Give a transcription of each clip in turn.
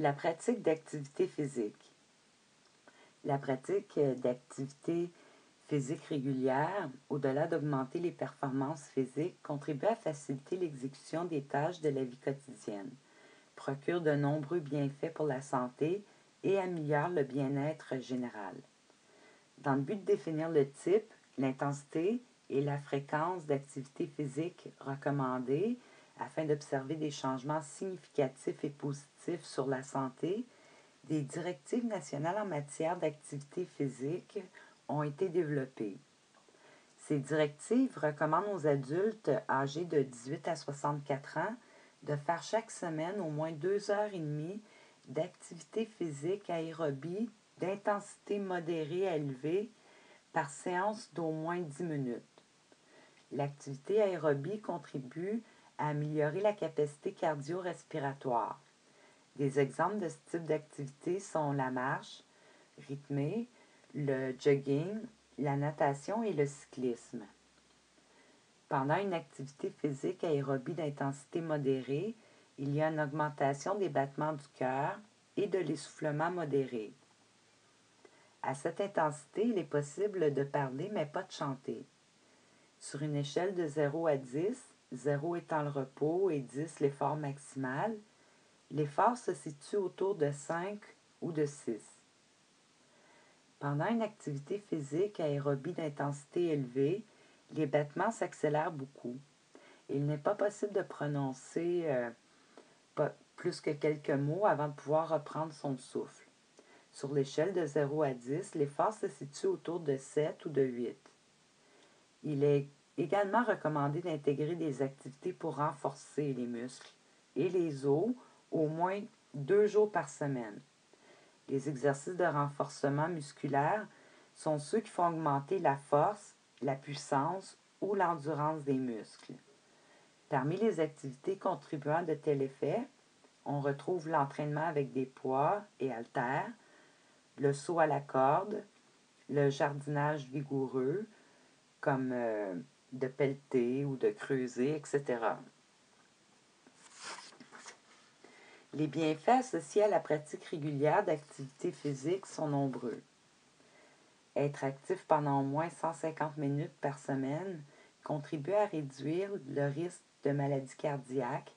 La pratique d'activité physique. La pratique d'activité physique régulière, au-delà d'augmenter les performances physiques, contribue à faciliter l'exécution des tâches de la vie quotidienne, procure de nombreux bienfaits pour la santé et améliore le bien-être général. Dans le but de définir le type, l'intensité et la fréquence d'activité physique recommandée afin d'observer des changements significatifs et positifs sur la santé, des directives nationales en matière d'activité physique ont été développées. Ces directives recommandent aux adultes âgés de 18 à 64 ans de faire chaque semaine au moins 2 heures et demie d'activité physique aérobie d'intensité modérée à élevée par séance d'au moins 10 minutes. L'activité aérobie contribue à améliorer la capacité cardio-respiratoire. Des exemples de ce type d'activité sont la marche rythmée, le jogging, la natation et le cyclisme. Pendant une activité physique aérobie d'intensité modérée, il y a une augmentation des battements du cœur et de l'essoufflement modéré. À cette intensité, il est possible de parler mais pas de chanter. Sur une échelle de 0 à 10, 0 étant le repos et 10 l'effort maximal, l'effort se situe autour de 5 ou de 6. Pendant une activité physique aérobie d'intensité élevée, les battements s'accélèrent beaucoup. Il n'est pas possible de prononcer plus que quelques mots avant de pouvoir reprendre son souffle. Sur l'échelle de 0 à 10, l'effort se situe autour de 7 ou de 8. Il est également recommandé d'intégrer des activités pour renforcer les muscles et les os au moins 2 jours par semaine. Les exercices de renforcement musculaire sont ceux qui font augmenter la force, la puissance ou l'endurance des muscles. Parmi les activités contribuant à de tels effets, on retrouve l'entraînement avec des poids et haltères, le saut à la corde, le jardinage vigoureux, comme de pelleter ou de creuser, etc. Les bienfaits associés à la pratique régulière d'activité physique sont nombreux. Être actif pendant au moins 150 minutes par semaine contribue à réduire le risque de maladies cardiaques,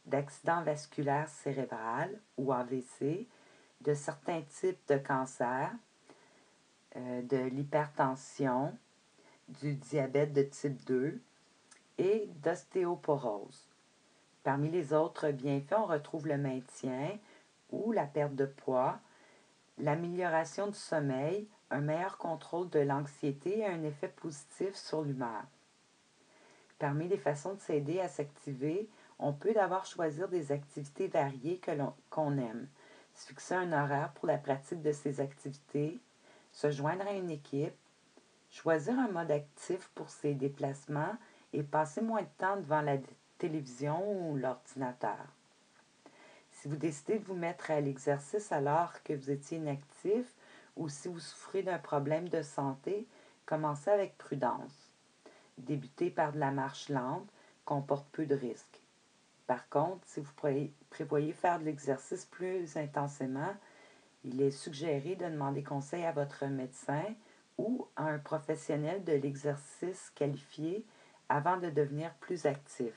d'accidents vasculaires cérébrales ou AVC, de certains types de cancers, de l'hypertension, du diabète de type 2 et d'ostéoporose. Parmi les autres bienfaits, on retrouve le maintien ou la perte de poids, l'amélioration du sommeil, un meilleur contrôle de l'anxiété et un effet positif sur l'humeur. Parmi les façons de s'aider à s'activer, on peut d'abord choisir des activités variées qu'on aime, se fixer un horaire pour la pratique de ces activités, se joindre à une équipe, choisir un mode actif pour ses déplacements et passer moins de temps devant la télévision ou l'ordinateur. Si vous décidez de vous mettre à l'exercice alors que vous étiez inactif ou si vous souffrez d'un problème de santé, commencez avec prudence. Débutez par de la marche lente comporte peu de risques. Par contre, si vous prévoyez faire de l'exercice plus intensément, il est suggéré de demander conseil à votre médecin ou à un professionnel de l'exercice qualifié avant de devenir plus actif.